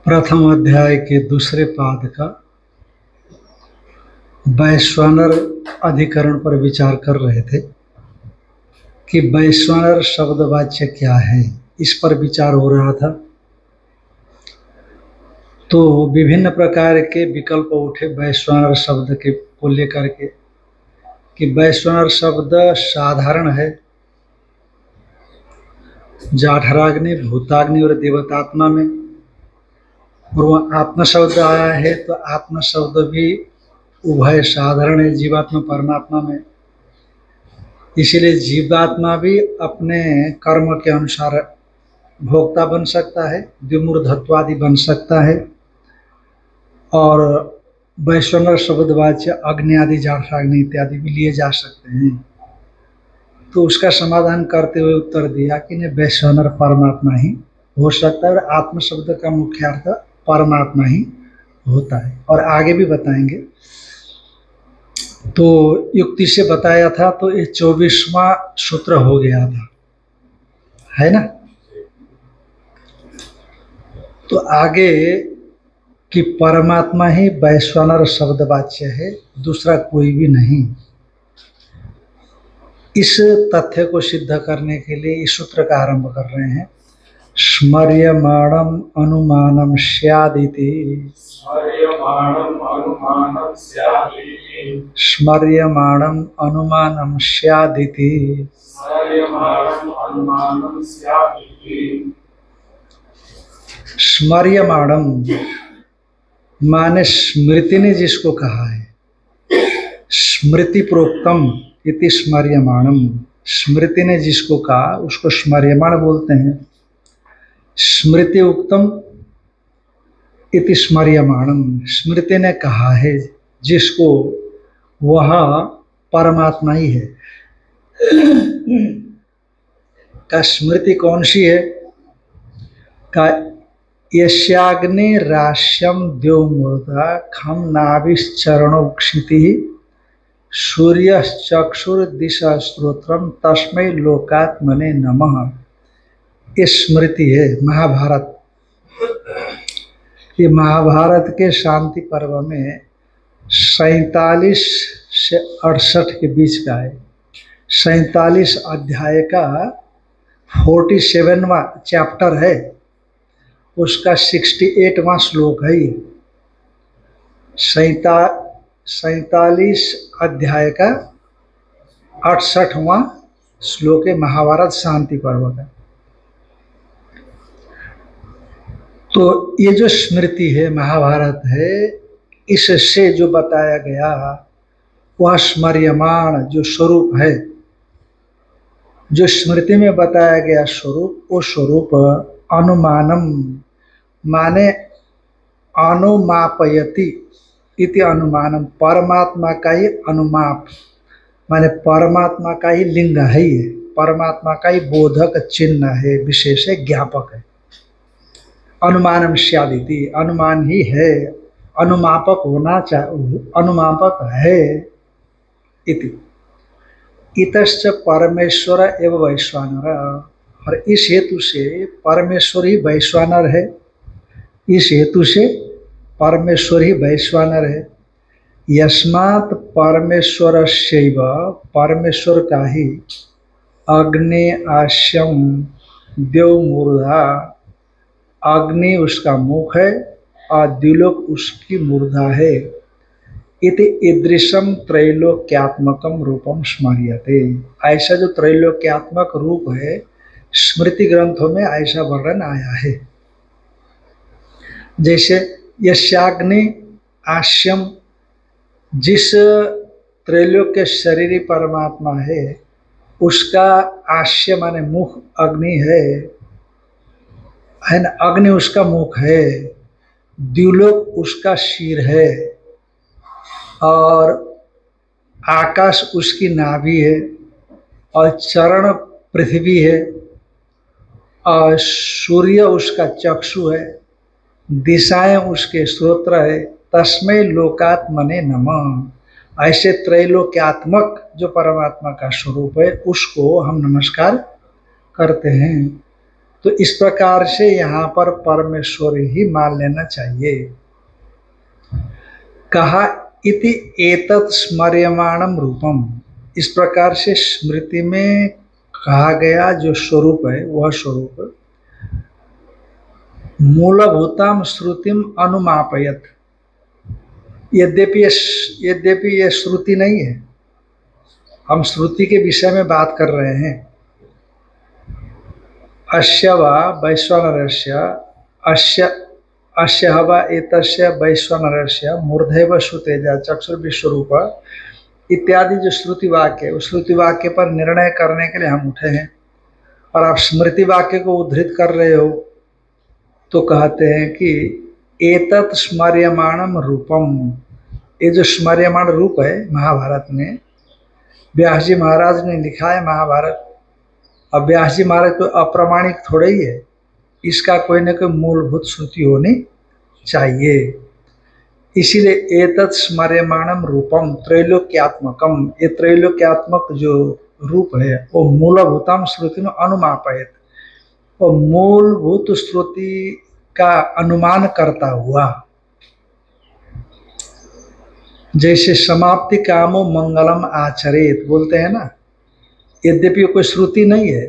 प्रथम अध्याय के दूसरे पाद का वैश्वानर अधिकरण पर विचार कर रहे थे कि वैश्वानर शब्द वाच्य क्या है, इस पर विचार हो रहा था। तो विभिन्न प्रकार के विकल्प उठे वैश्वानर शब्द के को लेकर के कि वैश्वानर शब्द साधारण है, जाठराग्नि, भूताग्नि और देवतात्मा में, और वह आत्मा शब्द आया है तो आत्मा शब्द भी उभय साधारण है जीवात्मा परमात्मा में। इसीलिए जीवात्मा भी अपने कर्म के अनुसार भोक्ता बन सकता है, विमूढ़त्वादि बन सकता है, और वैश्वानर शब्दवाच्य अग्नि आदि जाठराग्नि इत्यादि भी लिए जा सकते हैं। तो उसका समाधान करते हुए उत्तर दिया कि नहीं, वैश्वानर परमात्मा ही हो सकता है और आत्म शब्द का मुख्य अर्थ परमात्मा ही होता है, और आगे भी बताएंगे। तो युक्ति से बताया था, तो ये 24वां सूत्र हो गया था, है ना। तो आगे कि परमात्मा ही वैश्वानर शब्दवाच्य है, दूसरा कोई भी नहीं। इस तथ्य को सिद्ध करने के लिए इस सूत्र का आरंभ कर रहे हैं। स्मर्यमाणम अनुमानम स्यादिति, स्मर्यमाणम अनुमानम स्यादिति। स्मर्यमाणम माने स्मृति ने जिसको कहा है, स्मृति प्रोक्तम इति स्मर्यमाणम, स्मृति ने जिसको कहा उसको स्मर्यमाण बोलते हैं। स्मृति उक्तम इति स्मर्यमाणम, स्मृति ने कहा है जिसको, वह परमात्मा ही है। का स्मृति कौन सी है? का यस्याग्नि राश्यम द्योमूर्धा खम नाभिश्चरणोक्षिति सूर्य चक्षुर्दिशा स्त्रोत्रम तस्मै लोकात्मने नमः। ये स्मृति है महाभारत। ये महाभारत के शांति पर्व में 47 से 68 के बीच का है। 47 अध्याय का 47वां चैप्टर है, उसका 68वां श्लोक है। 47 अध्याय का 68वां श्लोक है महाभारत शांति पर्व का। तो ये जो स्मृति है महाभारत है, इससे जो बताया गया वह स्मर्यमाण जो स्वरूप है, जो स्मृति में बताया गया स्वरूप, वो स्वरूप अनुमानम माने अनुमापयति इति अनुमानम, परमात्मा का ही अनुमाप माने परमात्मा का ही लिंग है, ये परमात्मा का ही बोधक चिन्ह है, विशेष है, ज्ञापक है। अनुमानम स्यादिति, अनुमान ही है, अनुमापक होना चाहिए, अनुमापक है। इति इतश्च परमेश्वर एवं वैश्वानर, और इस हेतु से परमेश्वर ही वैश्वानर है। इस हेतु से परमेश्वर ही वैश्वानर है। यस्मात् परमेश्वरस्यैव, परमेश्वर का ही अग्नि आस्यम द्यौमूर्धा, अग्नि उसका मुख है और द्युलोक उसकी मूर्धा है। इति ईदृशम त्रैलोक्यात्मकम रूपम स्मर्यते, ऐसा जो त्रैलोक्यात्मक रूप है स्मृति ग्रंथों में ऐसा वर्णन आया है। जैसे यस्याग्नि आस्यम, जिस त्रैलोक्य शरीरी परमात्मा है उसका आस्य माने मुख अग्नि है ना, अग्नि उसका मुख है, द्युलोक उसका सिर है, और आकाश उसकी नाभि है, और चरण पृथ्वी है, और सूर्य उसका चक्षु है, दिशाएं उसके स्त्रोत्र है। तस्मै लोकात्मने नमः, ऐसे त्रैलोक्यात्मक जो परमात्मा का स्वरूप है उसको हम नमस्कार करते हैं। तो इस प्रकार से यहाँ पर परमेश्वर ही मान लेना चाहिए। कहा इति एतत् स्मर्यमाणम रूपम, इस प्रकार से स्मृति में कहा गया जो स्वरूप है वह स्वरूप मूलभूतम श्रुतिम अनुमापयत। यद्यपि यह श्रुति नहीं है, हम श्रुति के विषय में बात कर रहे हैं। अस्य वा वैश्वानरस्य अस्य अस्य वा एतस्य वैश्वानरस्य मूर्धैव श्रुतेजा चक्षुर्विश्वरूप इत्यादि जो श्रुति वाक्य, उस श्रुति वाक्य पर निर्णय करने के लिए हम उठे हैं। और आप स्मृति वाक्य को उद्धृत कर रहे हो तो कहते हैं कि एतत् स्मर्यमाणम रूपम, ये जो स्मर्यमाण रूप है महाभारत में, व्यास जी महाराज ने लिखा है महाभारत। अब व्यास जी महाराज तो अप्रामाणिक थोड़ा ही है, इसका कोई न कोई मूलभूत श्रुति होनी चाहिए। इसीलिए एतत् स्मर्यमाणम रूपम त्रैलोक्यात्मकम, ये त्रैलोक्यात्मक जो रूप है वो मूलभूतम श्रुति में अनुमापयत, और मूलभूत श्रुति का अनुमान करता हुआ, जैसे समाप्ति कामो मंगलम आचरेत बोलते हैं ना। यद्यपि कोई श्रुति नहीं है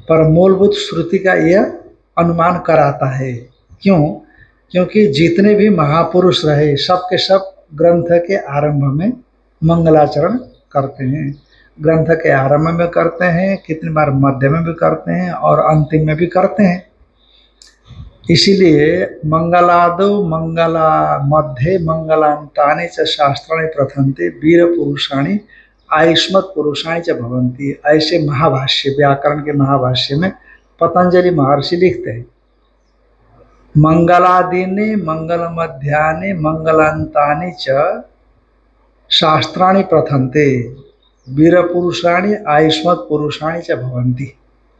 पर मूलभूत श्रुति का यह अनुमान कराता है। क्यों? क्योंकि जितने भी महापुरुष रहे सब के सब ग्रंथ के आरंभ में मंगलाचरण करते हैं। ग्रंथ के आरंभ में करते हैं, कितनी बार मध्य में भी करते हैं और अंतिम में भी करते हैं। इसीलिए मंगलादो मंगला मध्ये मंगलांतानि च शास्त्राणि प्रथन्ते वीर पुरुषाणि आयुष्मत् पुरुषाणि च भवन्ति, ऐसे महाभाष्य, व्याकरण के महाभाष्य में पतंजलि महर्षि लिखते हैं। मंगलादीनि मंगल मध्यानि मंगलांतानि च शास्त्राणि प्रथन्ते वीर पुरुषाणि आयुष्मत् पुरुषाणि च भवन्ति,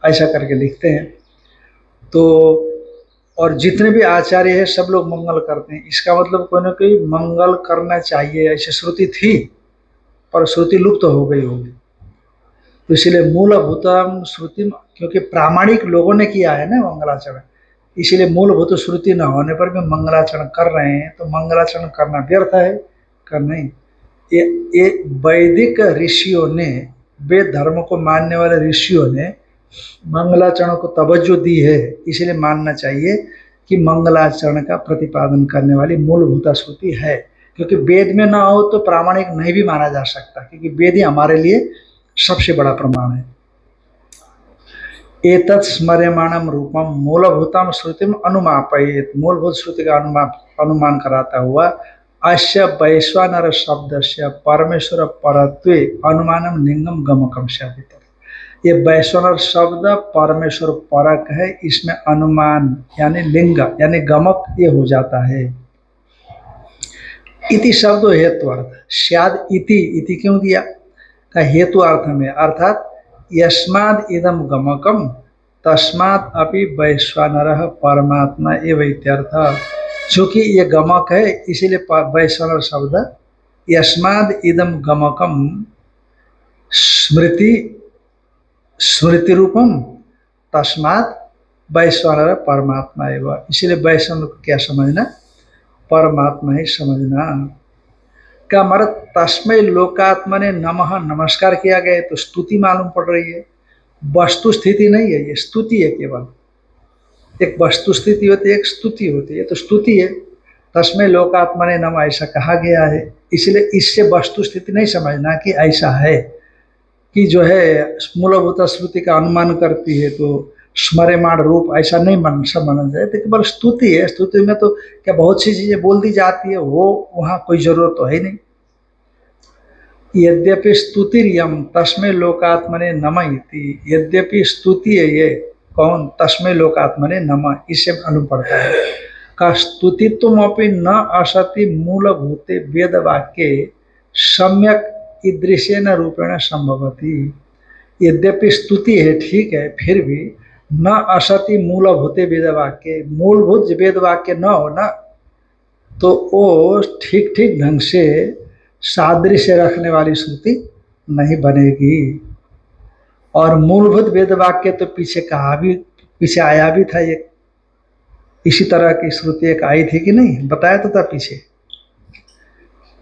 ऐसा करके लिखते हैं। तो और जितने भी आचार्य हैं सब लोग मंगल करते हैं, इसका मतलब कोई ना कोई मंगल करना चाहिए, ऐसी श्रुति थी पर श्रुति लुप्त हो गई होगी। तो इसलिए मूलभूतम श्रुति, क्योंकि प्रामाणिक लोगों ने किया है ना मंगलाचरण, इसीलिए मूलभूत श्रुति न होने पर भी मंगलाचरण कर रहे हैं। तो मंगलाचरण करना व्यर्थ है, कर नहीं। ये वैदिक ऋषियों ने, वेद धर्म को मानने वाले ऋषियों ने मंगलाचरण को तवज्जो दी है, इसलिए मानना चाहिए कि मंगलाचरण का प्रतिपादन करने वाली मूलभूत श्रुति है। क्योंकि वेद में ना हो तो प्रामाणिक नहीं भी माना जा सकता, क्योंकि वेद ही हमारे लिए सबसे बड़ा प्रमाण है। एतत् स्मर्यमाणम रूपम मूलभूतम श्रुतिम अनुमापयेत, मूलभूत श्रुति का अनुमान कराता हुआ अस्य वैश्वानर शब्दस्य परमेश्वर परत्वे अनुमानम लिंगम गमकम शापित। ये वैश्वानर शब्द परमेश्वर परक है, इसमें अनुमान यानी लिंग यानी गमक ये हो जाता है। इति शब्द हेतु अर्थ स्याद, इति क्यों दिया का हेतु अर्थ में, अर्थात यस्माद इदम गमकम तस्मात् अपि वैश्वानरः परमात्मा एव इत्यर्थ। चूँकि ये गमक है इसीलिए वैश्वानर शब्द यस्माद इदम गमकम स्मृति रूपम तस्मात् वैश्वानर परमात्मा एवं, इसीलिए वैश्वानर को क्या समझना, परमात्मा ही समझना। क्या हमारा तस्मै लोकात्मने नमः नमस्कार किया गया है तो स्तुति मालूम पड़ रही है, वस्तु स्थिति नहीं है, ये स्तुति है। केवल एक वस्तु स्थिति होती है, एक स्तुति होती है, तो स्तुति है। तस्मै लोकात्मने नमः ऐसा कहा गया है, इसलिए इससे वस्तु स्थिति नहीं समझना कि ऐसा है कि जो है मूलभूत श्रुति का अनुमान करती है तो स्मर्यमाण रूप, ऐसा नहीं माना जाए। तो केवल स्तुति है, स्तुति में तो क्या बहुत सी चीजें बोल दी जाती है, वो वहाँ कोई जरूरत तो है नहीं। यद्यपि स्तुतिर्यम तस्मै लोकात्मने नमः इति, यद्यपि स्तुति है ये कौन, तस्मै लोकात्मने नमः, इससे मालूम पड़ता है का स्तुतित्वमपि न असति मूलभूते वेद वाक्ये सम्यक ईदृशेन रूपेण संभवति। यद्यपि स्तुति है ठीक है, फिर भी न असति मूलभूते वेद वाक्य, मूलभूत वेद वाक्य न हो ना तो वो ठीक ठीक ढंग से सादृश्य रखने वाली श्रुति नहीं बनेगी। और मूलभूत वेद वाक्य तो पीछे कहा भी पीछे आया भी था एक इसी तरह की श्रुति एक आई थी कि नहीं, बताया तो था पीछे।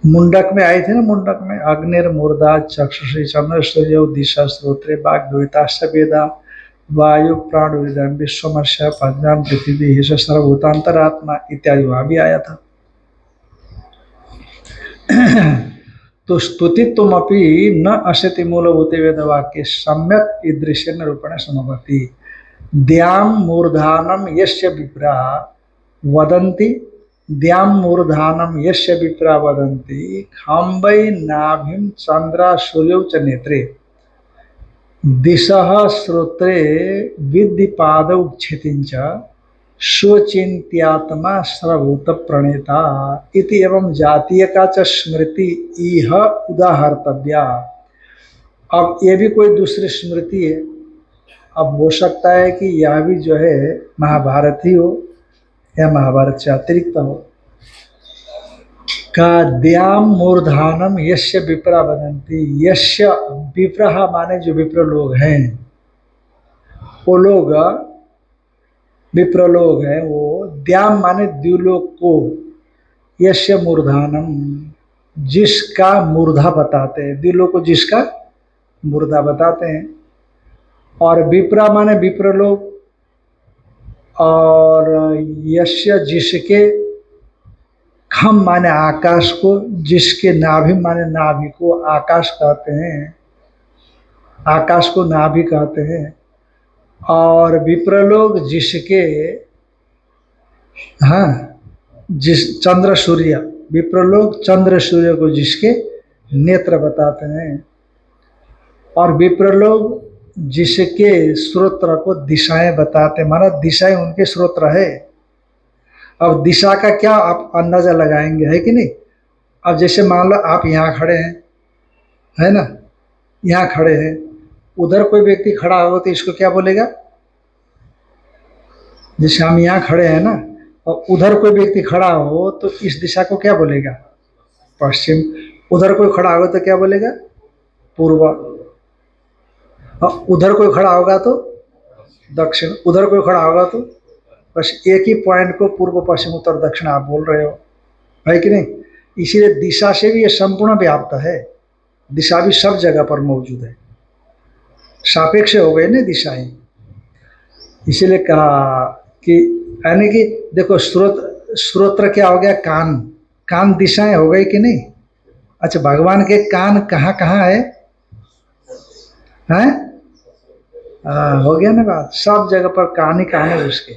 मुंडक में आई थी ना, मुंडक में अग्निर्मूर्धा चक्षुषी चंद्र सूर्य दिशा श्रोत्रे बाघ द्विता वेदा वायु प्राण विदम विश्वमर्ष्य पंजाम पृथ्वी हिस सर्वभूतांतरात्मा इत्यादि वहां भी आया था। तो स्तुति तुमपि न असति मूलभूते वेद वाक्य सम्यक ईदृश्यन रूपेण समभवति द्याम मूर्धानम यस्य विप्रा वदन्ति द्याम मूर्धानम यस्य विप्रा वदन्ति खाम्बै नाभिम चंद्रा सूर्यौ च नेत्रे दिशः श्रोत्रे विद्धिपादौ क्षितिञ्च स्वचिन्त्यात्मा सर्वभूत प्रणेता इति एवं जातीय का च स्मृति इह उदाहर्तव्या। अब ये भी कोई दूसरी स्मृति है। अब हो सकता है कि यह भी जो है महाभारत ही हो या महाभारत से अतिरिक्त हो। का द्याम मूर्धानम यस्य विप्रा वदन्ति, यस्य विप्रह माने जो विप्र लोग हैं, वो लोग विप्र लोग हैं, वो द्याम माने द्युलोक को, यस्य मूर्धानम जिसका मूर्धा बताते हैं, द्युलोक को जिसका मूर्धा बताते हैं, और विप्रा माने विप्र लोग, और यस्य जिसके, खम माने आकाश को, जिसके नाभि माने नाभि को आकाश कहते हैं, आकाश को नाभि कहते हैं, और विप्र लोग जिसके, हाँ जिस चंद्र सूर्य, विप्र लोग चंद्र सूर्य को जिसके नेत्र बताते हैं, और विप्र लोग जिसके श्रोत्र को दिशाएं बताते, माना दिशाएं उनके श्रोत्र है। अब दिशा का क्या आप अंदाजा लगाएंगे, है कि नहीं। अब जैसे मान लो आप यहाँ खड़े हैं, है ना, यहाँ खड़े हैं, उधर कोई व्यक्ति खड़ा हो तो इसको क्या बोलेगा, जैसे हम यहाँ खड़े हैं ना, और उधर कोई व्यक्ति खड़ा हो तो इस दिशा को क्या बोलेगा, पश्चिम। उधर कोई खड़ा होगा तो क्या बोलेगा, पूर्व। और उधर कोई खड़ा होगा तो दक्षिण, उधर कोई खड़ा होगा तो, बस एक ही पॉइंट को पूर्व पश्चिम उत्तर दक्षिण आप बोल रहे हो, है कि नहीं। इसीलिए दिशा से भी ये संपूर्ण व्याप्त है, दिशा भी सब जगह पर मौजूद है, सापेक्ष हो गए ना दिशाएं। इसीलिए कहा कि यानी कि देखो श्रोत्र क्या हो गया, कान, कान दिशाएं हो गई कि नहीं। अच्छा, भगवान के कान कहाँ कहाँ है, हैं? हो गया ना बात, सब जगह पर कान ही कान है, उसके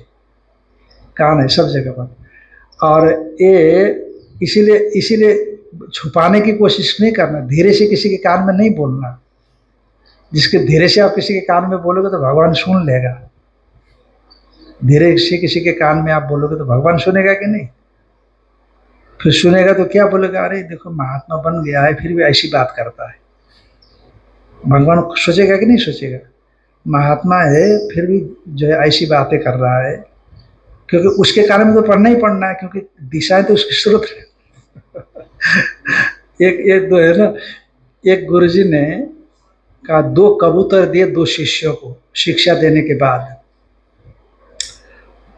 कान है सब जगह पर। और ये इसीलिए छुपाने की कोशिश नहीं करना, धीरे से किसी के कान में नहीं बोलना। जिसके धीरे से आप किसी के कान में बोलोगे तो भगवान सुन लेगा, धीरे से किसी के कान में आप बोलोगे तो भगवान सुनेगा कि नहीं। फिर सुनेगा तो क्या बोलेगा, अरे देखो महात्मा बन गया है फिर भी ऐसी बात करता है। भगवान सोचेगा कि नहीं सोचेगा, महात्मा है फिर भी जो है ऐसी बातें कर रहा है, क्योंकि उसके कारण में तो पढ़ना ही पढ़ना है, क्योंकि दिशाएं तो उसकी स्रोत है। एक दो है ना, एक गुरुजी ने कहा 2 कबूतर दिए 2 शिष्यों को शिक्षा देने के बाद,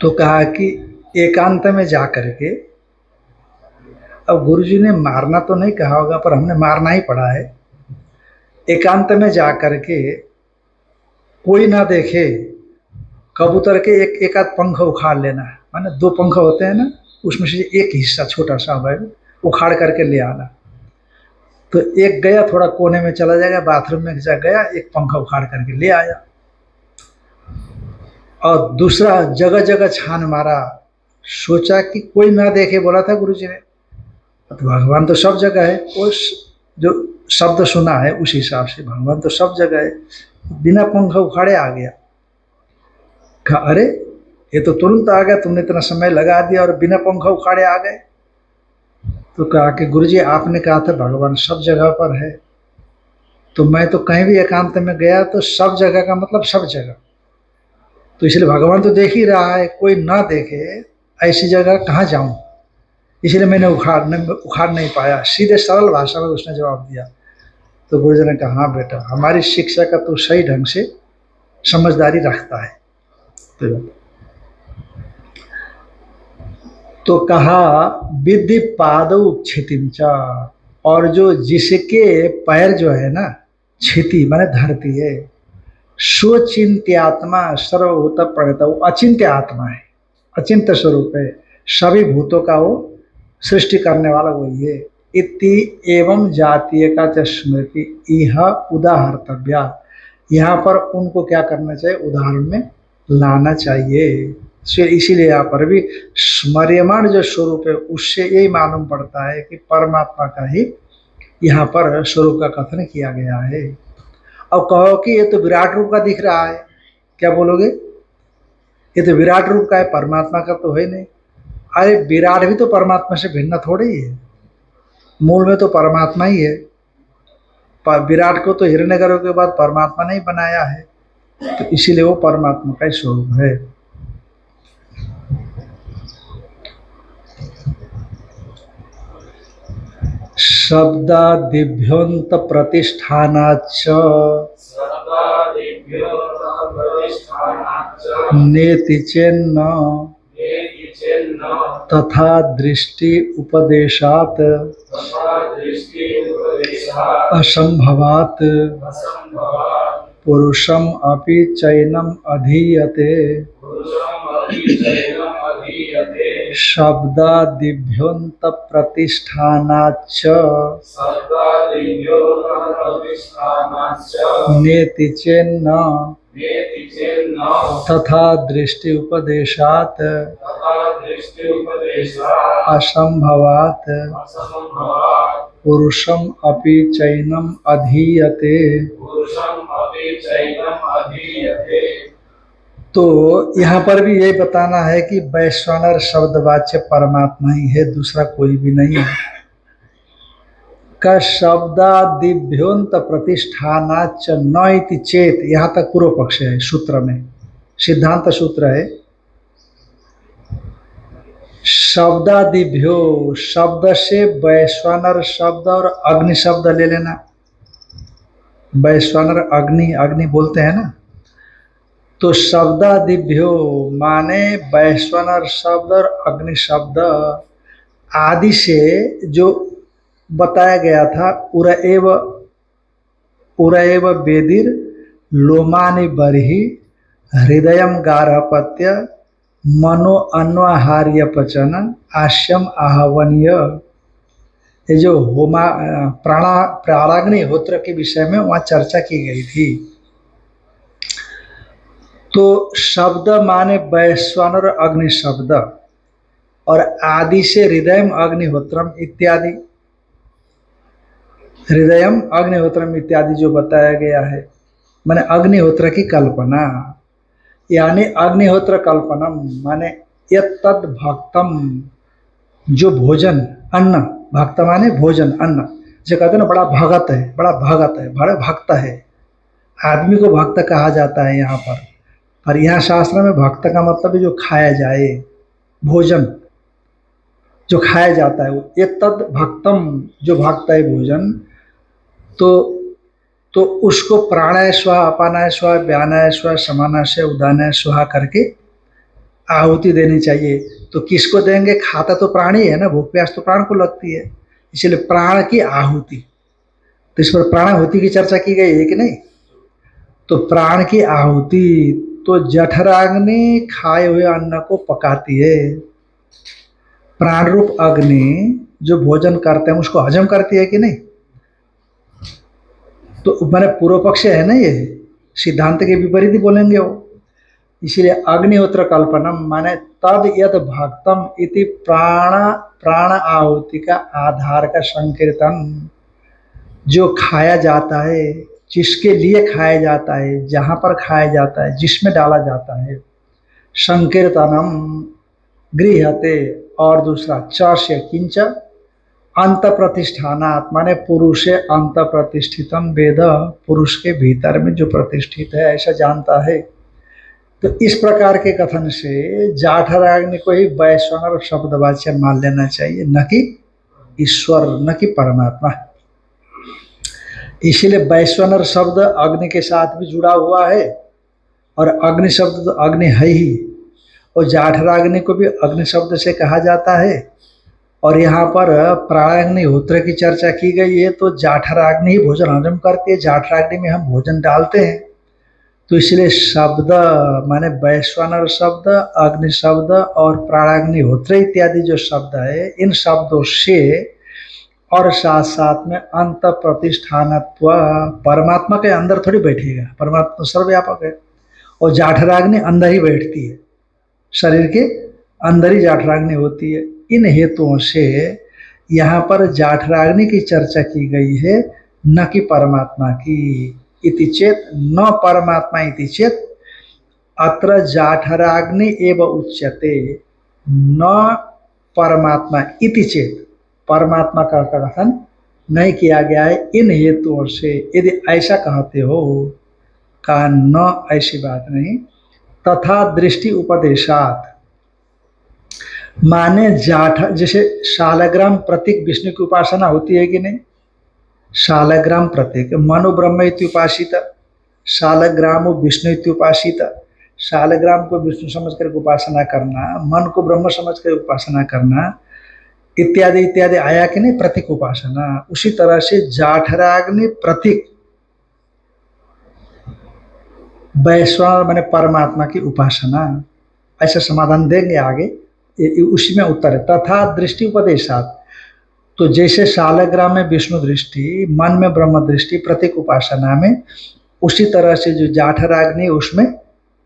तो कहा कि एकांत में जा करके, अब गुरुजी ने मारना तो नहीं कहा होगा पर हमने मारना ही पड़ा है, एकांत में जा करके कोई ना देखे कबूतर के एक आध पंख उखाड़ लेना है, माने 2 पंख होते हैं ना, उसमें से एक हिस्सा छोटा सा है उखाड़ करके ले आना। तो एक गया थोड़ा कोने में चला जाएगा, बाथरूम में जा गया, एक पंखा उखाड़ करके ले आया, और दूसरा जगह जगह छान मारा, सोचा कि कोई ना देखे, बोला था गुरुजी ने। तो भगवान तो सब जगह है, उस जो शब्द सुना है उस हिसाब से भगवान तो सब जगह है, बिना पंखा उखाड़े आ गया। कहा अरे ये तो तुरंत आ गया, तुमने इतना समय लगा दिया और बिना पंखा उखाड़े आ गए। तो कहा कि गुरुजी आपने कहा था भगवान सब जगह पर है, तो मैं तो कहीं भी एकांत में गया तो सब जगह का मतलब सब जगह, तो इसलिए भगवान तो देख ही रहा है, कोई ना देखे ऐसी जगह कहाँ जाऊं, इसलिए मैंने उखाड़ नहीं पाया। सीधे सरल भाषा में उसने जवाब दिया। तो गुरुजी ने कहा हाँ बेटा, हमारी शिक्षा का तो सही ढंग से समझदारी रखता है, तो कहा विद्धि पादौ क्षितिम च, और जो जिसके पैर जो है ना, क्षिति माने धरती है, स्वचिंत्यात्मा सर्वभूत प्रणत, वो अचिंत्य आत्मा है, अचिंत्य स्वरूप है, सभी भूतों का वो सृष्टि करने वाला वही है। इति एवं जातीय का च स्मृति यह उदाहर्तव्या, यहाँ पर उनको क्या करना चाहिए, उदाहरण में लाना चाहिए। इसीलिए यहाँ पर भी स्मर्यमाण जो स्वरूप है उससे यही मालूम पड़ता है कि परमात्मा का ही यहाँ पर स्वरूप का कथन किया गया है। अब कहो कि ये तो विराट रूप का दिख रहा है, क्या बोलोगे, ये तो विराट रूप का है, परमात्मा का तो है नहीं। अरे विराट भी तो परमात्मा से भिन्न थोड़ी ही है, मूल में तो परमात्मा ही है। विराट को तो हिरण्यगर्भ के बाद परमात्मा ने ही बनाया है, तो इसीलिए वो परमात्मा का ही स्वरूप है। शब्दादिभ्योऽन्त प्रतिष्ठानाच्च नेति चेन्न तथा दृष्टि उपदेशात् असंभवात् पुरुषम अपि चैनम अधीयते शब्दादिभ्योऽन्त प्रतिष्ठानाच्च नेति चेन्न तथा दृष्टि उपदेशात् असंभवात् पुरुषम अपि चैनम अधीयते। तो यहाँ पर भी यही बताना है कि वैश्वानर शब्दवाच्य परमात्मा ही है, दूसरा कोई भी नहीं है। का शब्दादिभ्योंत प्रतिष्ठानाच न इति चेत, यहाँ तक पूर्व पक्ष है सूत्र में, सिद्धांत सूत्र है। शब्दादिभ्यो, शब्द से वैश्वानर शब्द और अग्नि शब्द ले लेना। वैश्वानर अग्नि, अग्नि बोलते हैं ना, तो शब्दादिभ्यो माने वैश्वानर शब्द और अग्नि शब्द आदि से जो बताया गया था, उरएव वेदिर लोमानि बर्हि हृदयम गारहपत्य मनो अन्वाहार्य पचन आश्यम आहवनीय, ये जो होमा प्राणाग्नि होत्र के विषय में वहाँ चर्चा की गई थी। तो शब्द माने वैश्वानर अग्नि शब्द, और आदि से हृदयम अग्निहोत्रम इत्यादि, हृदयम अग्निहोत्रम इत्यादि जो बताया गया है, माने अग्निहोत्र की कल्पना, यानी अग्निहोत्र कल्पनम माने यत्तद् भक्तम, जो भोजन अन्न, भक्त माने भोजन अन्न, जो कहते हैं ना बड़ा भगत है, बड़ा भगत है, बड़ा भक्त है, आदमी को भक्त कहा जाता है यहाँ पर यहाँ शास्त्र में भक्त का मतलब जो खाया जाए, भोजन जो खाया जाता है, वो ये तद भक्तम, जो भक्त है भोजन, तो उसको प्राणाय स्वाहा, अपानाय स्वाहा, व्यानाय स्वाहा, समानाय स्वाहा, उदानाय स्वाहा करके आहुति देनी चाहिए। तो किसको देंगे, खाता तो प्राण ही है ना, भूख प्यास तो प्राण को लगती है, इसलिए प्राण की आहुति। तो इस पर प्राणाहुति की चर्चा की गई है कि नहीं। तो प्राण की आहुति, तो जठराग्नि खाए हुए अन्न को पकाती है, प्राण रूप अग्नि जो भोजन करते हैं उसको हजम करती है कि नहीं। तो मैंने पूर्व पक्ष है ना, ये सिद्धांत के विपरीत ही बोलेंगे वो। इसलिए अग्निहोत्र कल्पनम माने तद यद भक्तम इति प्राण आहुति का आधार का संकीर्तन, जो खाया जाता है, जिसके लिए खाया जाता है, जहाँ पर खाया जाता है, जिसमें डाला जाता है, संकीर्तनम गृह्यते। और दूसरा चार्य किंच अंत प्रतिष्ठानात् माने पुरुषे अंत प्रतिष्ठितम वेद, पुरुष के भीतर में जो प्रतिष्ठित है ऐसा जानता है। तो इस प्रकार के कथन से जाठराग्नि को ही वैश्वानर शब्दवाच्य मान लेना चाहिए, न कि ईश्वर, न कि परमात्मा। इसीलिए वैश्वानर शब्द अग्नि के साथ भी जुड़ा हुआ है और अग्नि शब्द तो अग्नि है ही, और जाठराग्नि को भी अग्नि शब्द से कहा जाता है। और यहाँ पर प्राणाग्निहोत्र की चर्चा की गई है, तो जाठराग्नि ही भोजन हजम करती है, जाठराग्नि में हम भोजन डालते हैं। तो इसलिए शब्द माने वैश्वानर शब्द, अग्नि शब्द और प्राणाग्निहोत्र इत्यादि जो शब्द है, इन शब्दों से और साथ साथ में अंत प्रतिष्ठानत्व, परमात्मा के अंदर थोड़ी बैठेगा, परमात्मा तो सर्वव्यापक है, और जाठराग्नि अंदर ही बैठती है, शरीर के अंदर ही जाठराग्नि होती है। इन हेतुओं से यहाँ पर जाठराग्नि की चर्चा की गई है, न कि परमात्मा की। इति चेत न परमात्मा इति चेत अत्र जाठराग्नि एव उच्यते, न परमात्मा इति चेत, परमात्मा का कथन नहीं किया गया है इन हेतुओं से। यदि ऐसा कहते हो का न, ऐसी बात नहीं। तथा दृष्टि उपदेशात, माने जाठ, जैसे शालग्राम प्रतीक विष्णु की उपासना होती है कि नहीं, शालग्राम प्रतीक मनो ब्रह्म इत्युपासित, शालग्राम विष्णु इत्युपासित, शालग्राम को विष्णु समझ कर उपासना करना, मन को ब्रह्म समझ कर उपासना करना, इत्यादि इत्यादि आया कि नहीं, प्रतीक उपासना। उसी तरह से जाठराग्नि प्रतीक वैश्वानर माने परमात्मा की उपासना, ऐसा समाधान देंगे आगे, उसी में उत्तर है। तथा दृष्टि उपदेशात, तो जैसे शालग्राम में विष्णु दृष्टि, मन में ब्रह्म दृष्टि प्रतीक उपासना में, उसी तरह से जो जाठराग्नि उसमें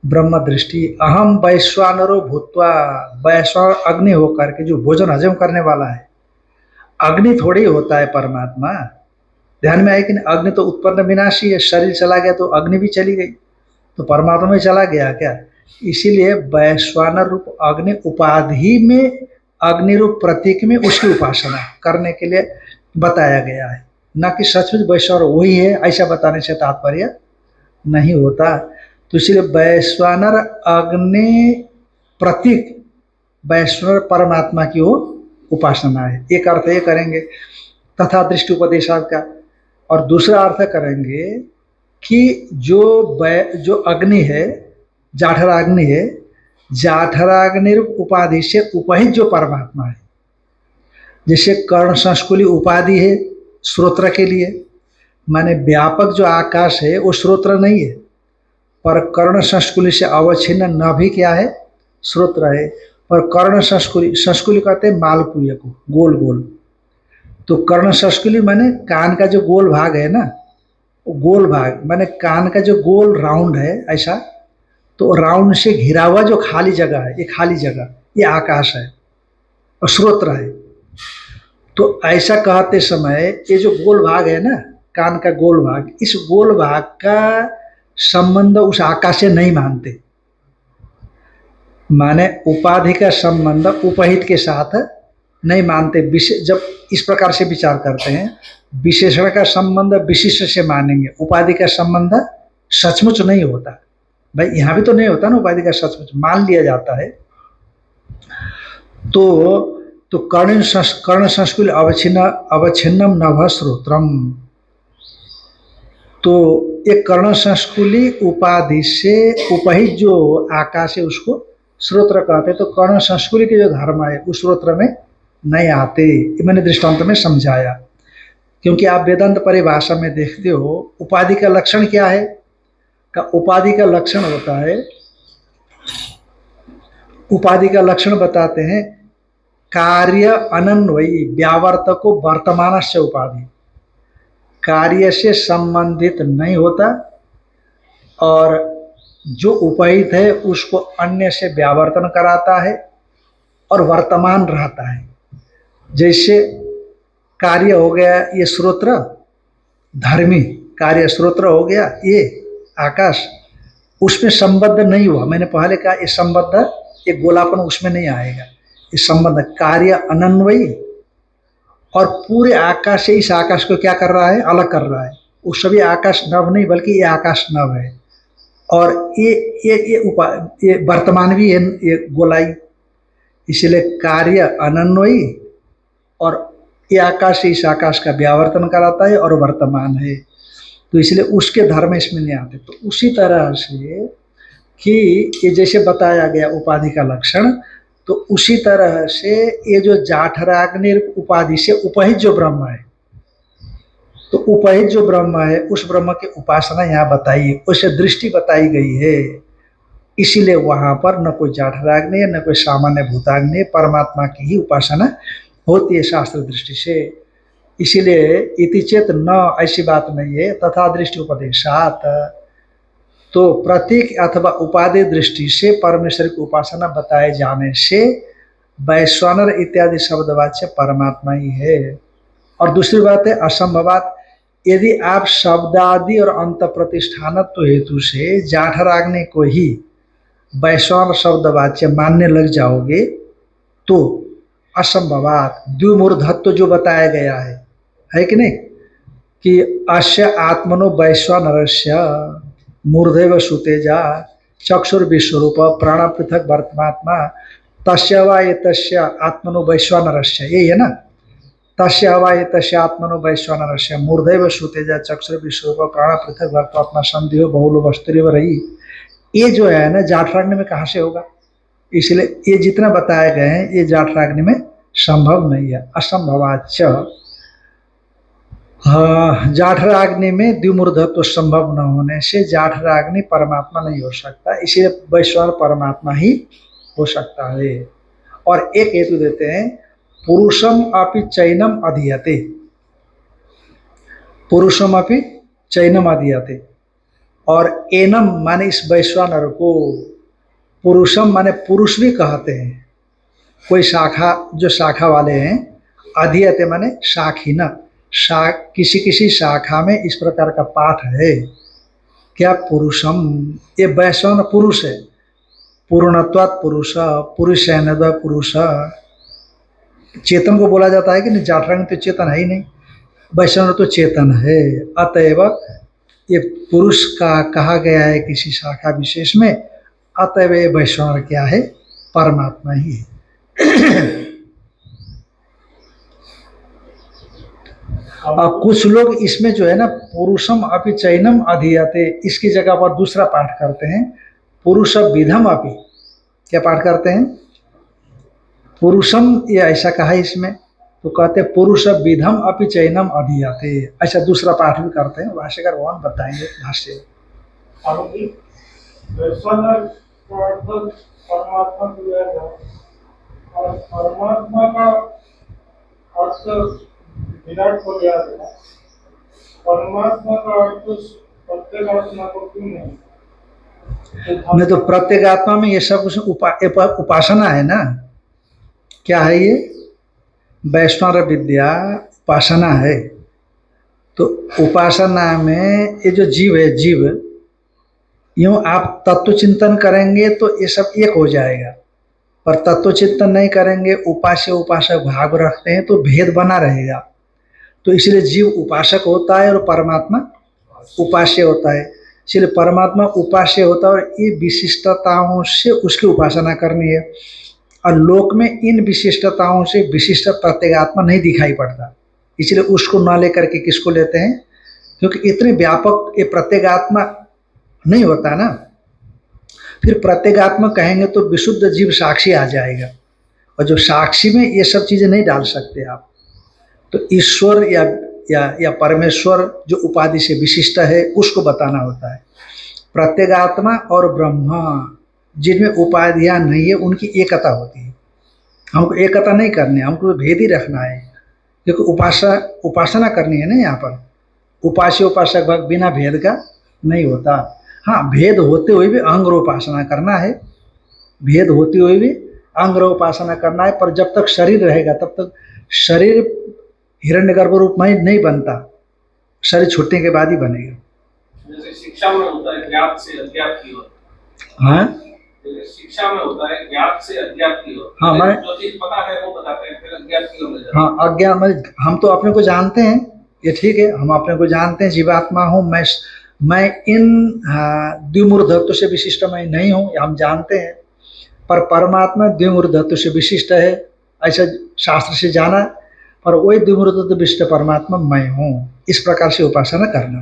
ब्रह्म दृष्टि। अहम वैश्वानरो भूत्वा, वैश्वानर अग्नि होकर के जो भोजन हजम करने वाला है, अग्नि थोड़ी होता है परमात्मा। ध्यान में आए कि अग्नि तो उत्पन्न विनाशी है, शरीर चला गया तो अग्नि भी चली गई, तो परमात्मा में चला गया क्या। इसीलिए वैश्वानर रूप अग्नि उपाधि में, अग्नि रूप प्रतीक में उसकी उपासना करने के लिए बताया गया है, न कि सचमुच वैश्वानर वही है, ऐसा बताने से तात्पर्य नहीं होता। तो इसलिए वैश्वानर अग्नि प्रतीक वैश्वानर परमात्मा की वो उपासना है, एक अर्थ ये करेंगे तथा दृष्टि उपदेशात का। और दूसरा अर्थ करेंगे कि जो अग्नि है, जाठराग्नि है, जाठराग्नि उपाधि से उपहित जो परमात्मा है, जैसे कर्ण संस्कुली उपाधि है श्रोत्र के लिए, माने व्यापक जो आकाश है वो श्रोत्र नहीं है, पर कर्ण संस्कुली से अवच्छिन्न न भी क्या है, श्रोत्र है। पर कर्ण संस्कुली, संस्कुली कहते हैं मालपुए को, गोल गोल, तो कर्ण संस्कुली माने कान का जो गोल भाग है ना, गोल भाग माने कान का जो गोल राउंड है ऐसा, तो राउंड से घिरा हुआ जो खाली जगह है, ये खाली जगह ये आकाश है और श्रोत्र है। तो ऐसा कहते समय ये जो गोल भाग है ना, कान का गोल भाग, इस गोल भाग का संबंध उस आकाश से नहीं मानते, माने उपाधि का संबंध उपहित के साथ नहीं मानते। जब इस प्रकार से विचार करते हैं, विशेषण का संबंध विशिष्ट से मानेंगे, उपाधि का संबंध सचमुच नहीं होता। भाई यहाँ भी तो नहीं होता ना उपाधि का सचमुच, मान लिया जाता है। तो कर्ण संस्कुल अवच्छिन्नम नभ श्रोत्रम, तो एक कर्ण संस्कुली उपाधि से उपहित जो आकाश है उसको श्रोत्र कहते। तो कर्ण संस्कुली के जो धर्म है उस श्रोत्र में नहीं आते, ये मैंने दृष्टांत में समझाया। क्योंकि आप वेदांत परिभाषा में देखते हो उपाधि का लक्षण क्या है, का उपाधि का लक्षण होता है, उपाधि का लक्षण बताते हैं कार्य अनन्वयी व्यावर्तको वर्तमानस्य उपाधि, कार्य से संबंधित नहीं होता और जो उपहित है उसको अन्य से व्यावर्तन कराता है और वर्तमान रहता है। जैसे कार्य हो गया ये श्रोत्र, धर्मी कार्य श्रोत्र हो गया ये आकाश, उसमें संबद्ध नहीं हुआ। मैंने पहले कहा ये संबद्ध, ये गोलापन उसमें नहीं आएगा, ये संबंध कार्य अनन्वयी और पूरे आकाश से इस आकाश को क्या कर रहा है, अलग कर रहा है। वो सभी आकाश नव नहीं बल्कि ये आकाश नव है और ये वर्तमान भी है, ये गोलाई। इसलिए कार्य अनन्वयी और ये आकाश से इस आकाश का व्यावर्तन कराता है और वर्तमान है, तो इसलिए उसके धर्म इसमें नहीं आते। तो उसी तरह से कि ये जैसे बताया गया उपाधि का लक्षण, तो उसी तरह से ये जो जाठराग्नि उपाधि से उपहित जो ब्रह्म है, तो उपहित जो ब्रह्म है उस ब्रह्म की उपासना यहाँ बताई, उसे दृष्टि बताई गई है। इसीलिए वहां पर न कोई जाठराग्नि न कोई सामान्य भूताग्नि, परमात्मा की ही उपासना होती है शास्त्र दृष्टि से। इसीलिए इति चेत न, ऐसी बात नहीं है, तथा दृष्टि उपदेशात, तो प्रतीक अथवा उपाधि दृष्टि से परमेश्वर की उपासना बताए जाने से वैश्वानर इत्यादि शब्दवाच्य परमात्मा ही है। और दूसरी बात है असंभवात, यदि आप शब्दादि और अंत प्रतिष्ठानत्व हेतु से जाठराग्नि को ही वैश्वान शब्दवाच्य मानने लग जाओगे तो असंभवात द्विमूर्धत्व जो बताया गया है कि नहीं, कि अस्य आत्मनो वैश्वानरस्य मूर्धैव सुतेजा चक्षुर विश्वरूप प्राण पृथक वर्तमात्मा तस्य वा एतस्य आत्मनो वैश्वानरस्य, यही है ना, तस्य वा एतस्य आत्मनो वैश्वानरस्य मूर्धैव सुतेजा चक्षुर विश्वरूप प्राण पृथक वर्तमात्मा संदेह बहुल वस्तुरेव रही, ये जो है ना जाठराग्नि में कहाँ से होगा। इसलिए ये जितना बताए गए हैं ये जाठराग्नि में संभव नहीं है, असंभवाच्य। जाठराग्नि में द्विमूर्धत्व संभव न होने से जाठराग्नि परमात्मा नहीं हो सकता, इसीलिए वैश्वानर परमात्मा ही हो सकता है। और एक हेतु देते हैं, पुरुषम अपि चैनम अधीयते, पुरुषम अपि चैनम अधीयते, और एनम माने इस वैश्वानर को, पुरुषम माने पुरुष भी कहते हैं, कोई शाखा जो शाखा वाले हैं, अधीयते माने शाखिन, किसी किसी शाखा में इस प्रकार का पाठ है, क्या पुरुषम, ये वैश्वान पुरुष है, पूर्णत्वात् पुरुष, पुरुष है पुरुष, चेतन को बोला जाता है कि नहीं, जाठराग्नि तो चेतन है ही नहीं, वैश्वानर तो चेतन है, अतएव ये पुरुष का कहा गया है किसी शाखा विशेष में, अतएव ये वैश्वानर क्या है, परमात्मा ही है। अब कुछ लोग इसमें जो है ना पुरुषम अपि चैनम अधीयते, इसकी जगह पर दूसरा पाठ करते हैं, पुरुष विधम अपि, क्या पाठ करते हैं, पुरुषम ये ऐसा कहा है इसमें, तो कहते हैं पुरुष विधम अपि चैनम अधीयते, ऐसा दूसरा पाठ भी करते हैं, भाष्यकार भगवान बताएंगे भाष्य। परमात्मा का अर्थ विराट को लिया गया, परमात्मा का अर्थ प्रत्येक आत्मा को क्यों नहीं, तो प्रत्येक आत्मा में ये सब कुछ उपासना है ना, क्या है ये, वैष्णव विद्या उपासना है। तो उपासना में ये जो जीव है, जीव यूं आप तत्व चिंतन करेंगे तो ये सब एक हो जाएगा, पर तत्व चिंतन नहीं करेंगे, उपास्य उपासक भाव रखते हैं तो भेद बना रहेगा। तो इसलिए जीव उपासक होता है और परमात्मा उपास्य होता है, इसलिए परमात्मा उपास्य होता है और ये विशिष्टताओं से उसकी उपासना करनी है। और लोक में इन विशिष्टताओं से विशिष्ट प्रत्येगात्मा नहीं दिखाई पड़ता, इसलिए उसको न लेकर के किसको लेते हैं, क्योंकि इतने व्यापक ये प्रत्येगात्मा नहीं होता ना। फिर प्रत्येगात्मा कहेंगे तो विशुद्ध जीव साक्षी आ जाएगा, और जो साक्षी में ये सब चीज़ें नहीं डाल सकते आप। तो ईश्वर या परमेश्वर जो उपाधि से विशिष्ट है उसको बताना होता है। प्रत्येगात्मा और ब्रह्म जिनमें उपाधियां नहीं है उनकी एकता होती है। हमको एकता नहीं करनी है, हमको भेद ही रखना है, क्योंकि उपासना करनी है ना। यहाँ पर उपास्य उपासक भाग बिना भेद का नहीं होता। हाँ, भेद होते हुए भी अंग उपासना करना है, भेद होते हुए भी अंग उपासना करना है, पर जब तक शरीर रहेगा तब तक शरीर हिरण्यगर्भ रूप में नहीं बनता, शरीर छूटने के बाद ही बनेगा। जैसे शिक्षा में होता है ज्ञात से अज्ञात की ओर, हाँ शिक्षा में होता है ज्ञात से अज्ञात की ओर। हाँ, मैं जो चीज पता है वो बताते हैं, फिर अज्ञात की ओर ले जाते हैं। हाँ, अज्ञान में हम तो अपने को जानते हैं, ये ठीक है, हम अपने को जानते हैं जीवात्मा हूँ मैं इन द्विमूर्धत्व से विशिष्ट मैं नहीं हूँ, हम जानते हैं। पर परमात्मा द्विमूर्धत्व से विशिष्ट है ऐसा शास्त्र से जाना, पर वही द्विमूर्धत्व विशिष्ट परमात्मा मैं हूँ, इस प्रकार से उपासना करना।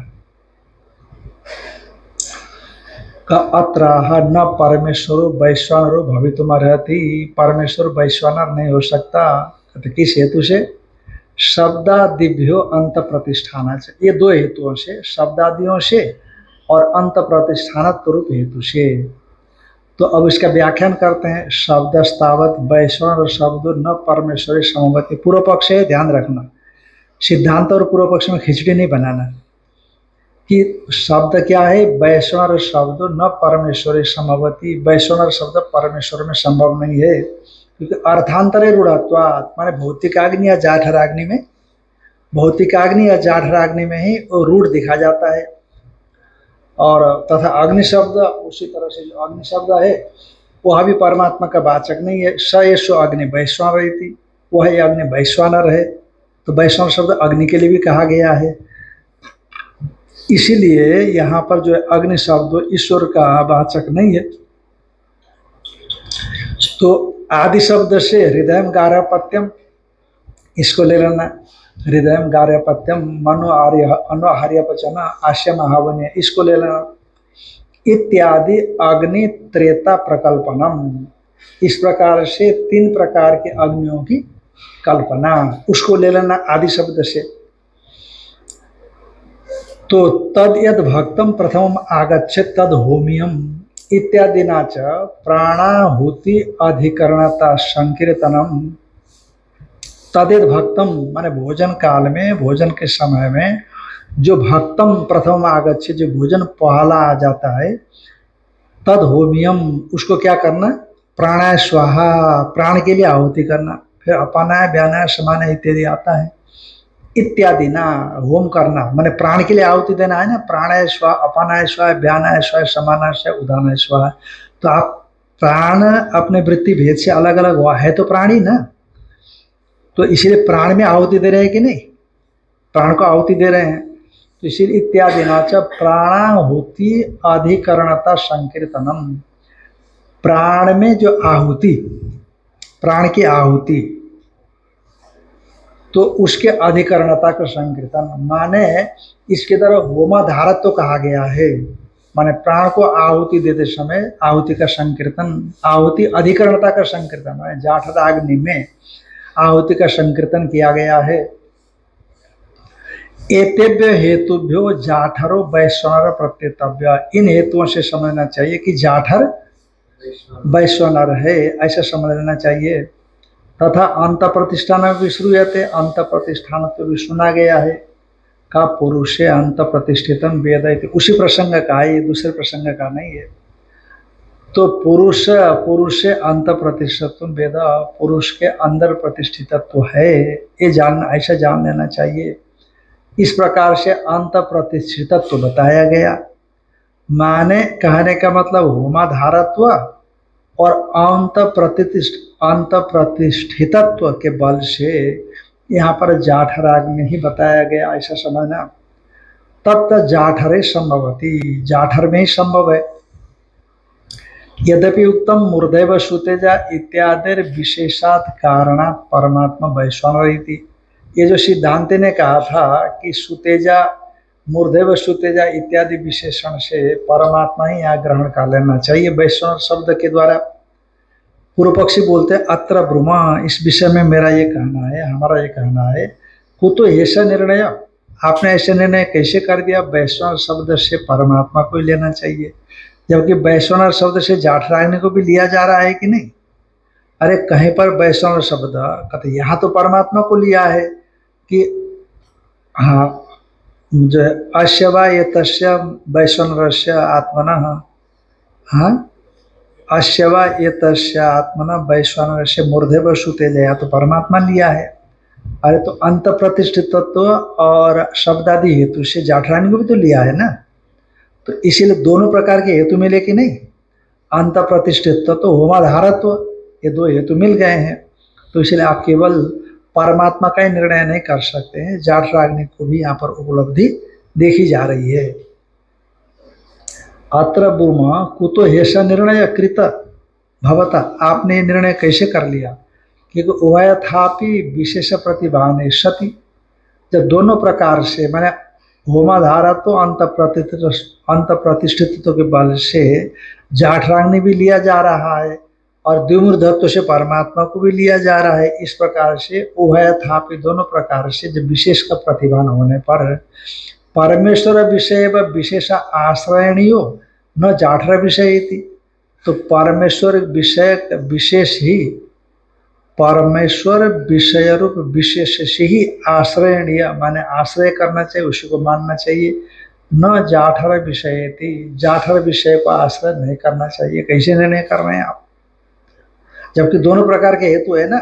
का अत्राह न परमेश्वरो वैश्वानरो भवितुमर्हति, परमेश्वर वैश्वानर नहीं हो सकता। कहते किस हेतु से? शब्दादिभ्यो अंत प्रतिष्ठान से, ये दो हेतुओं से, शब्दादियों से और अंत प्रतिष्ठानत्व रूप हेतु से। तो अब इसका व्याख्यान करते हैं। शब्दस्तावत वैश्वानर शब्द न परमेश्वरी समवती। पूर्व पक्ष है, ध्यान रखना, सिद्धांत और पूर्व पक्ष में खिचड़ी नहीं बनाना। कि शब्द क्या है? वैश्वानर शब्द न परमेश्वरी समवती। वैश्वानर शब्द परमेश्वर में संभव नहीं है, क्योंकि अर्थांतरे रूढ़त्वात्, माने भौतिकाग्नि या जाठराग्नि में, भौतिकाग्नि या जाठराग्नि में ही वो रूढ़ दिखा जाता है। और तथा अग्नि शब्द उसी तरह से जो अग्नि शब्द है वह भी परमात्मा का वाचक नहीं है। स एषो अग्नि वैश्वानर इति, वह अग्नि वैश्वानर है। तो वैश्वानर शब्द अग्नि के लिए भी कहा गया है। इसीलिए यहाँ पर जो है अग्नि शब्द ईश्वर का वाचक नहीं है। तो आदि शब्द से हृदय गार्हपत्यम, इसको ले लेना। हृदय गार्हपत्यम मनो आर्य अनोहार्य पचना आश्य महावन्य, इसको ले लेना। इत्यादि अग्नि त्रेता प्रकल्पनम, इस प्रकार से 3 प्रकार के अग्नियों की कल्पना, उसको ले लेना आदि शब्द से। तो तद यद भक्तम प्रथम आगच्छेत तद होमियम इत्यादिना च प्राणाहुति अधिकरणता संकीर्तनम। तदेद भक्तम माने भोजन काल में, भोजन के समय में जो भक्तम प्रथम आगच्छे, जो भोजन पहला आ जाता है, तद होमियम, उसको क्या करना? प्राणाय स्वाहा, प्राण के लिए आहुति करना। फिर अपानाय व्यानाय समानाय इत्यादि आता है। इत्यादि ना, होम करना माने प्राण के लिए आहुति देना है ना। प्राणाय स्वाहा, अपानाय स्वाहा, व्यानाय स्वाहा, समानाय स्वाहा, उदानाय स्वाहा। तो आप प्राण अपने वृत्ति भेद से अलग अलग हुआ है तो प्राणी ना, तो इसीलिए प्राण में आहुति दे रहे हैं कि नहीं? प्राण को आहुति दे रहे हैं। तो इसीलिए इत्यादि नाच प्राणाहुति अधिकरणता संकीर्तनम, प्राण में जो आहुति, प्राण की आहुति, तो उसके अधिकरणता का संकीर्तन, माने इसके तरह होमाधारत्व तो कहा गया है। माने प्राण को आहुति देते समय आहुति का संकीर्तन, आहुति अधिकरणता का संकीर्तन है। जाठराग्नि में आहुति का संकीर्तन किया गया है। एतेभ्य हेतुभ्यो जाठरो वैश्वानर प्रत्येतव्य, इन हेतुओं से समझना चाहिए कि जाठर वैश्वानर है, ऐसा समझ लेना चाहिए। तथा अंत प्रतिष्ठान भी श्रूयते, अंत प्रतिष्ठान तो भी सुना गया है। का पुरुषे अंत प्रतिष्ठितम वेद, उसी प्रसंग का है, ये दूसरे प्रसंग का नहीं है। तो पुरुष अंत प्रतिष्ठितम वेद, पुरुष के अंदर प्रतिष्ठितत्व है, ये जानना, ऐसा जान लेना चाहिए। इस प्रकार से अंत प्रतिष्ठितत्व बताया गया। माने कहने का मतलब होमाधारत्व और अंत प्रतिष्ठितत्व के बल से यहाँ पर जाठराग में ही बताया गया, ऐसा समझना। तब जाठरे संभवती, जाठर में ही संभव है। यद्यपि उत्तम मूर्धैव सुतेजा इत्यादि विशेषात कारणात् परमात्मा वैश्वानर इति, ये जो सिद्धांति ने कहा था कि सुतेजा, मूर्धैव सुतेजा इत्यादि विशेषण से परमात्मा ही यहाँ ग्रहण कर लेना चाहिए वैश्वानर शब्द के द्वारा। पूर्व पक्षी बोलते हैं अत्र ब्रह्मा, इस विषय में मेरा ये कहना है, हमारा ये कहना है। कुतो ऐसा निर्णय, आपने ऐसे निर्णय कैसे कर दिया? वैश्वानर शब्द से परमात्मा को ही लेना चाहिए, जबकि वैश्वानर शब्द से जाठराग्नि को भी लिया जा रहा है कि नहीं? अरे कहीं पर वैश्वानर शब्द कहते, यहाँ तो परमात्मा को लिया है कि हाँ, जो अश्य वा ये तस्य वैश्वानरस्य आत्मनः, हाँ, अश्य वा ये तस्य आत्मना वैश्वानरस्य मूर्धैव सुतेजा, तो परमात्मा लिया है। अरे तो अंत प्रतिष्ठित तत्व और शब्दादि हेतु से जाठराग्नि को भी तो लिया है ना। तो इसीलिए दोनों प्रकार के हेतु मिले कि नहीं? अंत प्रतिष्ठित तत्व, होमाधारत्व, ये दो हेतु मिल गए हैं। तो इसलिए आप केवल परमात्मा का ही निर्णय नहीं कर सकते हैं, जाठराग्नि को भी यहाँ पर उपलब्धि देखी जा रही है। अत्र ब्रूमा कुतो हेष निर्णय कृत भवता, आपने निर्णय कैसे कर लिया? क्योंकि उभयथापि विशेष प्रतिभाने सति, जब दोनों प्रकार से, मैंने होमाधारा तो अंत प्रतिष्ठित के बल से जाठराग्नि भी लिया जा रहा है और द्विमूर्धत्व से परमात्मा को भी लिया जा रहा है। इस प्रकार से उभय थापि दोनों प्रकार से जब विशेष का प्रतिभान होने पर परमेश्वर विषय व विशेष आश्रयणीयो न जाठर विषय थी, तो परमेश्वर विषय विशेष ही परमेश्वर विषय रूप विशेष से ही आश्रयणीय माने आश्रय करना चाहिए, उसी को मानना चाहिए। न जाठर विषय थी, जाठर विषय को आश्रय नहीं करना चाहिए। कैसे निर्णय कर रहे हैं आप, जबकि दोनों प्रकार के हेतु है ना,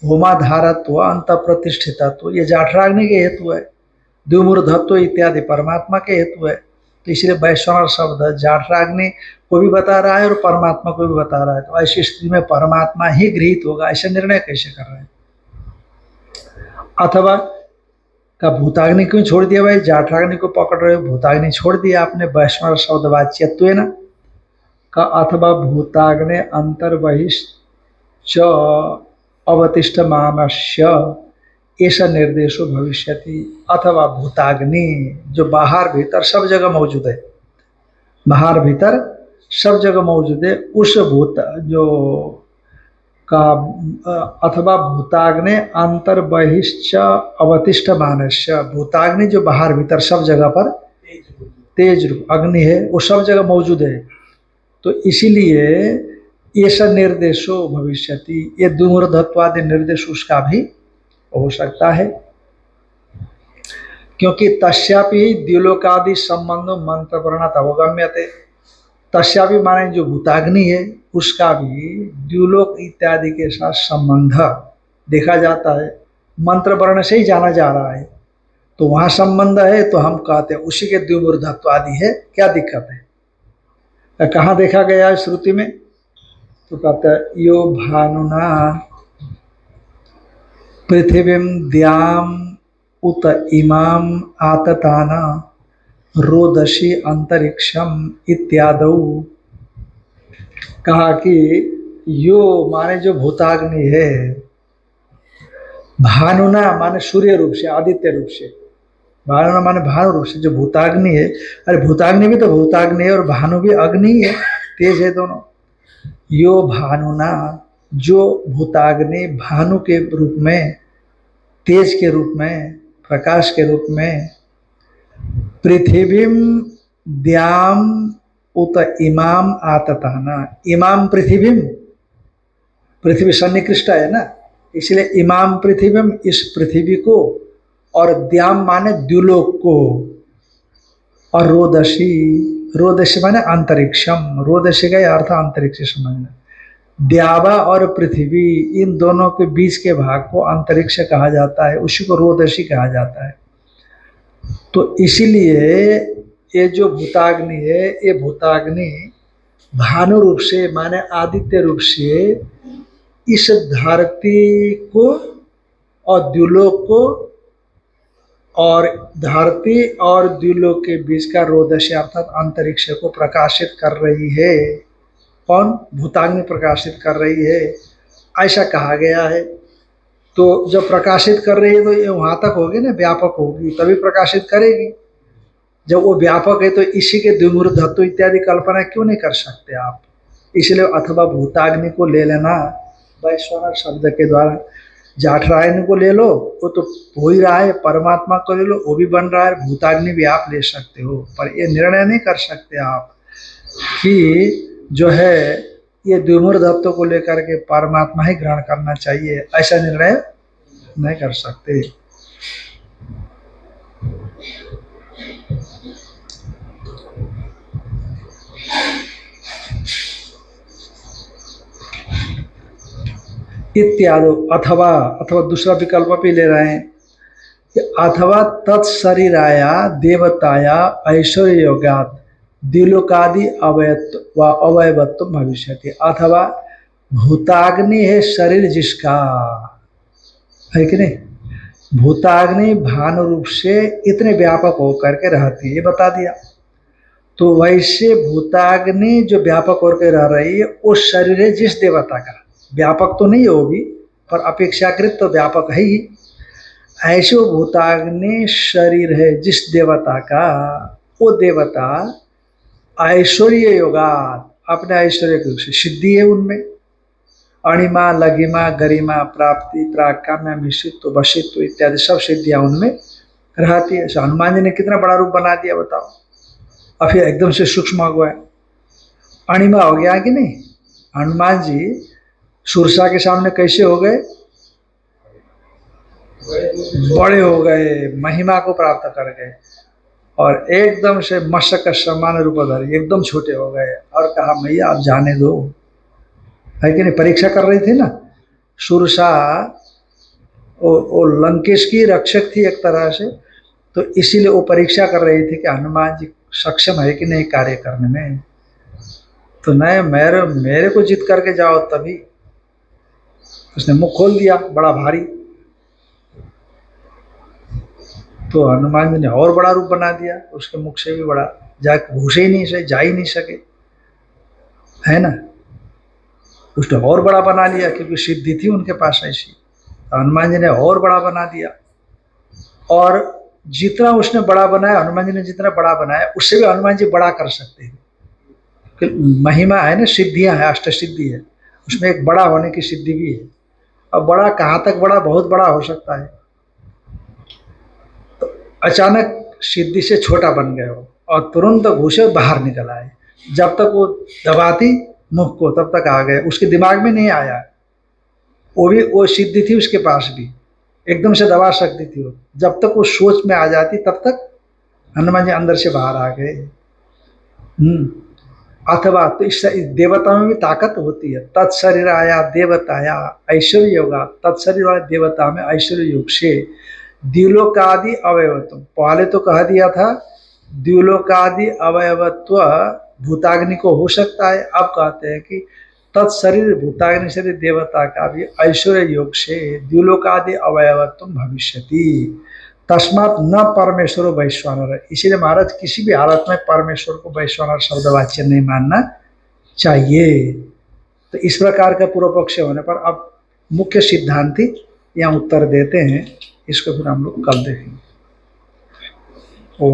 होमाधारत्व अंत प्रतिष्ठितत्व ये जाठराग्नि के हेतु है, द्विमूर्धत्व इत्यादि परमात्मा के हेतु है। तो इसलिए वैश्वानर शब्द जाठराग्नि को भी बता रहा है और परमात्मा को भी बता रहा है। तो ऐसी स्थिति में परमात्मा ही गृहीत होगा, ऐसा निर्णय कैसे कर रहे हैं। अथवा का भूताग्नि क्यों छोड़ दिया भाई, जाठराग्नि को पकड़ रहे हो, भूताग्नि छोड़ दिया आपने, वैश्वानर शब्द वाच्यत्व है ना का। अथवा भूताग्नि अंतर्बहिश्च अवतिष्ठ मानस्य ऐसा निर्देशो भविष्यति। अथवा भूताग्नि जो बाहर भीतर सब जगह मौजूद है, बाहर भीतर सब जगह मौजूद है, उस भूत जो का अथवा भूताग्नि अंतर्बहिश्च अवतिष्ठ मानस्य, भूताग्नि जो बाहर भीतर सब जगह पर तेज रूप अग्नि है, वो सब जगह मौजूद है। तो इसीलिए ऐसा निर्देशो भविष्यति, ये द्विमूर्धत्वादि निर्देश उसका भी हो सकता है, क्योंकि तस्यापि द्युलोकादि संबंधो मंत्र वर्णात अवगम्यते। तस्यापि माने जो भूताग्नि है उसका भी द्युलोक इत्यादि के साथ संबंध देखा जाता है, मंत्र वर्ण से ही जाना जा रहा है। तो वहाँ संबंध है तो हम कहते हैं उसी के द्विमूर्धत्वादि है, क्या दिक्कत है। कहाँ देखा गया है श्रुति में, तो कहते हैं यो भानुना पृथिवीं द्याम उत इमाम आतताना रोदसी अंतरिक्षम इत्यादौ। कहा कि यो माने जो भूताग्नि है, भानुना माने सूर्य रूप से, आदित्य रूप से, भानुना माने भानु रूप से जो भूताग्नि है। अरे भूताग्नि भी तो भूताग्नि है और भानु भी अग्नि है, तेज है दोनों। यो भानुना जो भूताग्नि भानु के रूप में, तेज के रूप में, प्रकाश के रूप में, पृथिवीम द्याम उत इमाम आतताना, इमाम पृथिवीम, पृथ्वी सन्निकृष्ट है ना, इसलिए इमाम पृथिवीम इस पृथ्वी को, और द्याम माने द्युलोक को, और रोदसी, रोदसी माने अंतरिक्षम, रोदसी का अर्थ अंतरिक्ष समझना। द्यावा और पृथ्वी इन दोनों के बीच के भाग को अंतरिक्ष कहा जाता है, उसी को रोदसी कहा जाता है। तो इसीलिए ये जो भूताग्नि है, ये भूताग्नि भानु रूप से माने आदित्य रूप से इस धरती को और द्युलोक को, और धरती और द्युलोक के बीच का रोदसी अर्थात अंतरिक्ष को प्रकाशित कर रही है। कौन, भूताग्नि प्रकाशित कर रही है, ऐसा कहा गया है। तो जब प्रकाशित कर रही है तो ये वहाँ तक होगी ना, व्यापक होगी तभी प्रकाशित करेगी। जब वो व्यापक है तो इसी के द्विमूर्धत्व इत्यादि कल्पना क्यों नहीं कर सकते आप। इसलिए अथवा भूताग्नि को ले लेना वैश्वानर शब्द के द्वारा, जाठराग्नि को ले लो वो तो हो ही रहा है, परमात्मा को ले लो वो भी बन रहा है, भूताग्नि भी आप ले सकते हो। पर ये निर्णय नहीं कर सकते आप कि जो है ये द्विमूर्धत्व को लेकर के परमात्मा ही ग्रहण करना चाहिए, ऐसा निर्णय नहीं कर सकते। इत्यादि। अथवा, अथवा दूसरा विकल्प भी ले रहे हैं कि अथवा तत्शरीराया देवताया ऐश्वर्य योगात द्युलोकादि अवयवत्व भविष्यति। अथवा भूताग्नि है शरीर जिसका है कि नहीं, भूताग्नि भानु रूप से इतने व्यापक होकर के रहती है, ये बता दिया। तो वैसे भूताग्नि जो व्यापक होकर रह रही है वो शरीर है जिस देवता का, व्यापक तो नहीं है वो भी, पर अपेक्षाकृत तो व्यापक है ही। ऐसे वो भूताग्नि शरीर है जिस देवता का, वो देवता ऐश्वर्य योगा, अपने ऐश्वर्य के से सिद्धि है उनमें, अणिमा लघिमा गरिमा प्राप्ति प्राकाम्य मिश्रित्व वशित्व इत्यादि सब सिद्धियां उनमें रहती है। हनुमान जी ने कितना बड़ा रूप बना दिया बताओ, और फिर एकदम से सूक्ष्म हो गया, अणिमा हो गया कि नहीं। हनुमान जी सुरसा के सामने कैसे हो गए, बड़े हो गए, महिमा को प्राप्त कर गए, और एकदम से मशक का समान रूपधारी एकदम छोटे हो गए, और कहा मैया आप जाने दो, है कि नहीं। परीक्षा कर रही थी ना सुरसा, वो लंकेश की रक्षक थी एक तरह से, तो इसीलिए वो परीक्षा कर रही थी कि हनुमान जी सक्षम है कि नहीं कार्य करने में। तो नहीं, मेरे मेरे को जीत करके जाओ तभी। उसने मुख खोल दिया बड़ा भारी, तो हनुमान जी ने और बड़ा रूप बना दिया, उसके मुख से भी बड़ा, जा घुसे ही नहीं से, जा ही नहीं सके, है ना। उसने और बड़ा बना लिया क्योंकि सिद्धि थी उनके पास ऐसी, तो हनुमान जी ने और बड़ा बना दिया। और जितना उसने बड़ा बनाया, हनुमान जी ने जितना बड़ा बनाया उससे भी हनुमान जी बड़ा कर सकते हैं। महिमा है ना, सिद्धियां है, अष्ट सिद्धि है, उसमें एक बड़ा होने की सिद्धि भी है। अब बड़ा कहाँ तक बड़ा, बहुत बड़ा हो सकता है। तो अचानक सिद्धि से छोटा बन गए हो और तुरंत घुसे बाहर निकल आए, जब तक वो दबाती मुख को तब तक आ गए, उसके दिमाग में नहीं आया। वो भी वो सिद्धि थी उसके पास भी, एकदम से दबा सकती थी वो, जब तक वो सोच में आ जाती तब तक हनुमान जी अंदर से बाहर आ गए। अथवा तो इस देवता में भी ताकत होती है, तत्शरीर आया देवताया ऐश्वर्य योगा, तत्शरीर वाले देवता में ऐश्वर्य योग से द्युलोकादि अवयवत्व, पहले तो कह दिया था द्युलोकादि अवयवत्व भूताग्नि को हो सकता है, अब कहते हैं कि तत्शरीर भूताग्नि शरीर देवता का भी ऐश्वर्य योग से द्युलोकादि अवयवत्व भविष्यति, तस्मात न परमेश्वर वैश्वानर। इसीलिए महाराज किसी भी हालत में परमेश्वर को वैश्वानर शब्दवाच्य नहीं मानना चाहिए। तो इस प्रकार का पूर्व पक्ष होने पर अब मुख्य सिद्धांति यहाँ उत्तर देते हैं, इसको फिर हम लोग कल देखेंगे। ओ